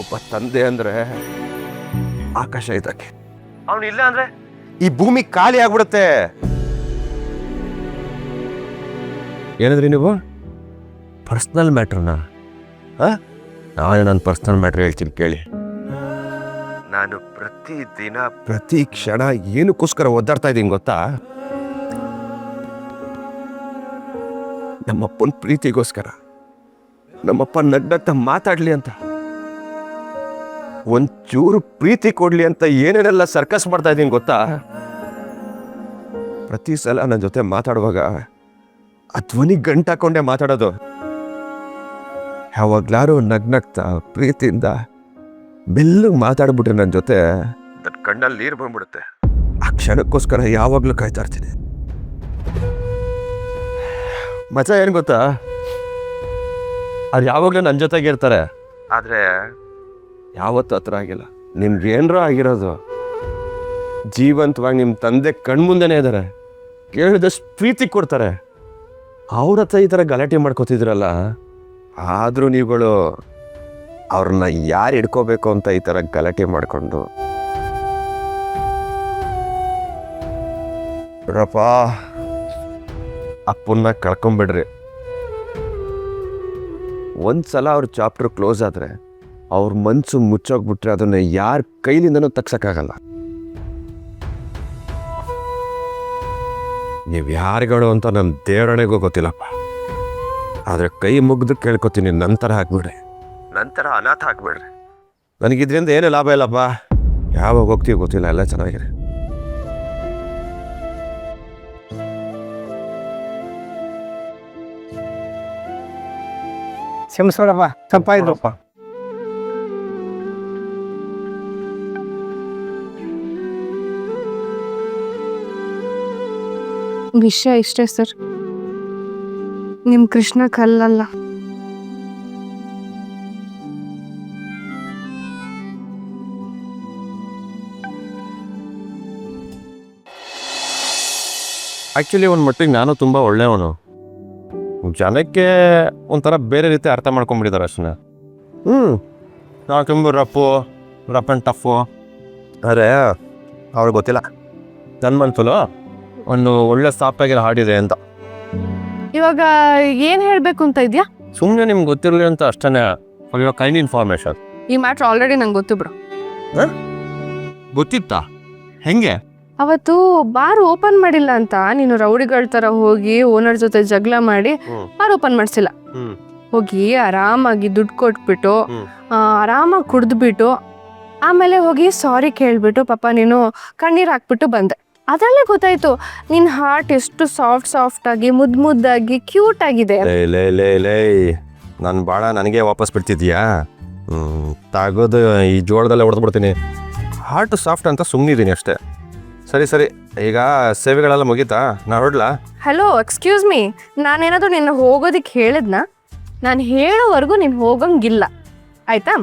ಒಬ್ಬ ತಂದೆ ಅಂದ್ರೆ ಆಕಾಶ ಇದ್ದಕ್ಕೆ, ಅವನು ಇಲ್ಲ ಅಂದ್ರೆ ಈ ಭೂಮಿ ಖಾಲಿ ಆಗ್ಬಿಡುತ್ತೆ. ಏನಂದ್ರಿ ನೀವು? ಪರ್ಸನಲ್ ಮ್ಯಾಟ್ರನ್ನ? ನಾನು ನನ್ನ ಪರ್ಸನಲ್ ಮ್ಯಾಟ್ರ್ ಹೇಳ್ತೀನಿ ಕೇಳಿ. ನಾನು ಪ್ರತಿ ದಿನ ಪ್ರತಿ ಕ್ಷಣ ಏನಕ್ಕೋಸ್ಕರ ಒದ್ದಾಡ್ತಾ ಇದ್ದೀನಿ ಗೊತ್ತಾ? ನಮ್ಮಪ್ಪನ ಪ್ರೀತಿಗೋಸ್ಕರ. ನಮ್ಮಪ್ಪ ನನ್ನತ್ತ ಮಾತಾಡ್ಲಿ ಅಂತ, ಒಂಚೂರು ಪ್ರೀತಿ ಕೊಡ್ಲಿ ಅಂತ ಏನೇನೆಲ್ಲ ಸರ್ಕಸ್ ಮಾಡ್ತಾ ಇದ್ದೀನಿ ಗೊತ್ತಾ? ಪ್ರತಿ ಸಲ ನನ್ನ ಜೊತೆ ಮಾತಾಡುವಾಗ ಆ ಧ್ವನಿ ಗಂಟಾಕೊಂಡೆ ಮಾತಾಡೋದು. ಯಾವಾಗ್ಲಾರು ನಗ್ನಗ್ತಾ ಪ್ರೀತಿಯಿಂದ ಬೆಲ್ಲಗೆ ಮಾತಾಡ್ಬಿಟ್ರೆ ನನ್ನ ಜೊತೆ ನನ್ನ ಕಣ್ಣಲ್ಲಿ ನೀರು ಬಂದ್ಬಿಡುತ್ತೆ. ಆ ಕ್ಷಣಕ್ಕೋಸ್ಕರ ಯಾವಾಗ್ಲೂ ಕಾಯ್ತಾ ಇರ್ತೀನಿ. ಮಜಾ ಏನು ಗೊತ್ತಾ? ಅವ್ರು ಯಾವಾಗಲೂ ನನ್ನ ಜೊತೆಗೆ ಇರ್ತಾರೆ, ಆದರೆ ಯಾವತ್ತೂ ಹತ್ರ ಆಗಿಲ್ಲ. ನಿಮ್ಗೇನರ ಆಗಿರೋದು, ಜೀವಂತವಾಗಿ ನಿಮ್ಮ ತಂದೆ ಕಣ್ಮುಂದೆನೇ ಇದ್ದಾರೆ, ಕೇಳಿದಷ್ಟು ಪ್ರೀತಿ ಕೊಡ್ತಾರೆ. ಅವ್ರ ಹತ್ರ ಈ ಥರ ಗಲಾಟೆ ಮಾಡ್ಕೋತಿದ್ರಲ್ಲ, ಆದರೂ ನೀವುಗಳು ಅವ್ರನ್ನ ಯಾರು ಹಿಡ್ಕೋಬೇಕು ಅಂತ ಈ ಥರ ಗಲಾಟೆ ಮಾಡಿಕೊಂಡು ರಪ್ಪ ಅಪ್ಪನ್ನ ಕಳ್ಕೊಂಬಿಡ್ರಿ. ಒಂದ್ಸಲ ಅವ್ರ ಚಾಪ್ಟರ್ ಕ್ಲೋಸ್ ಆದರೆ ಅವ್ರ ಮನಸ್ಸು ಮುಚ್ಚೋಗ್ಬಿಟ್ರೆ ಅದನ್ನ ಯಾರ ಕೈಲಿಂದನೂ ತಗ್ಸಕ್ಕಾಗಲ್ಲ. ನೀವು ಯಾರುಗಳು ಅಂತ ನನ್ನ ದೇವರಣೆಗೂ ಗೊತ್ತಿಲ್ಲಪ್ಪ, ಆದರೆ ಕೈ ಮುಗ್ದು ಕೇಳ್ಕೊತೀನಿ, ನಂತರ ಹಾಕ್ಬಿಡ್ರಿ, ನಂತರ ಅನಾಥ ಹಾಕ್ಬಿಡ್ರಿ. ನನಗಿದ್ರಿಂದ ಏನು ಲಾಭ ಇಲ್ಲಪ್ಪ. ಯಾವಾಗ ಹೋಗ್ತೀವಿ ಗೊತ್ತಿಲ್ಲ, ಎಲ್ಲ ಚೆನ್ನಾಗಿದೆ. ಕ್ಷಮಿಸೋರಪ್ಪ, ತಪ್ಪಾಯ್ತಪ್ಪ. ವಿಷಯ ಇಷ್ಟೇ ಸರ್, ನಿಮ್ಮ ಕೃಷ್ಣ ಕಲ್ಲಲ್ಲ. ಆ್ಯಕ್ಚುಲಿ ಒಂದು ಮಟ್ಟಿಗೆ ನಾನು ತುಂಬ ಒಳ್ಳೆಯವನು. ಜನಕ್ಕೆ ಒಂಥರ ಬೇರೆ ರೀತಿ ಅರ್ಥ ಮಾಡ್ಕೊಂಡ್ಬಿಟ್ಟಿದ್ದಾರೆ ಅಷ್ಟನ್ನ. ನಾವು ತುಂಬ ರಫ್ ಆ್ಯಂಡ್ ಟಫು. ಅರೆ ಅವ್ರಿಗೆ ಗೊತ್ತಿಲ್ಲ ನನ್ನ ಮನ್ಸಲು ಒಂದು ಒಳ್ಳೆ ಸಾಫ್ಟಾಗಿರೋ ಹಾಡಿದೆ ಅಂತ. ಇವಾಗ ಏನು ಹೇಳಬೇಕು ಅಂತ ಇದೆಯಾ? ಸುಮ್ಮನೆ ನಿಮ್ಗೆ ಗೊತ್ತಿರಲಿ ಅಂತ ಅಷ್ಟೇ, ಇವಾಗ ಕೈಂಡ್ ಇನ್ಫಾರ್ಮೇಶನ್. ಈ ಮ್ಯಾಟ್ರ್ ಆಲ್ರೆಡಿ ನಂಗೆ ಗೊತ್ತು ಬಿಡು. ಗೊತ್ತಿತ್ತಾ? ಹೆಂಗೆ? ಅವತ್ತು ಬಾರ್ ಓಪನ್ ಮಾಡಿಲ್ಲ ಅಂತ ನೀನು ರೌಡಿಗಳ ಥರ ಹೋಗಿ ಓನರ್ ಜೊತೆ ಜಗಳ ಮಾಡಿ ಬಾರ್ ಓಪನ್ ಮಾಡಿಸಿಲ್ಲ. ಹೋಗಿ ಆರಾಮಾಗಿ ದುಡ್ಡು ಕೊಟ್ಬಿಟ್ಟು ಆರಾಮಾಗಿ ಕುಡಿದ್ಬಿಟ್ಟು ಆಮೇಲೆ ಹೋಗಿ ಸಾರಿ ಕೇಳ್ಬಿಟ್ಟು ಪಾಪ ನೀನು ಕಣ್ಣೀರು ಹಾಕ್ಬಿಟ್ಟು ಬಂದೆ. ಅದರಲ್ಲೇ ಗೊತ್ತಾಯ್ತು ನಿನ್ನ ಹಾರ್ಟ್ ಎಷ್ಟು ಸಾಫ್ಟಾಗಿ ಮುದ್ದಾಗಿ ಕ್ಯೂಟ್ ಆಗಿದೆ. ಲೇ ನಾನು ಭಾಳ ನನಗೆ ವಾಪಸ್ ಬಿಡ್ತಿದ್ದೀಯಾ? ತಾಗೋದು ಈ ಜೋಳದಲ್ಲೇ ಹೊಡೆದ್ಬಿಡ್ತೀನಿ. ಹಾರ್ಟ್ ಸಾಫ್ಟ್ ಅಂತ ಸುಮ್ಮನಿದ್ದೀನಿ ಅಷ್ಟೇ. ಸರಿ ಈಗ ಸೇವೆಗಳೆಲ್ಲ ಮುಗೀತಾ? ನಾ ಹೊರಡ್ಲಾ? ಹಲೋ, ಎಕ್ಸ್ಕ್ಯೂಸ್ ಮೀ, ನಾನೇನಾದರೂ ನಿನ್ನ ಹೋಗೋದಕ್ಕೆ ಹೇಳಿದ್ನಾ? ನಾನು ಹೇಳೋವರೆಗೂ ನೀನು ಹೋಗಂಗಿಲ್ಲ, ಆಯ್ತಾ?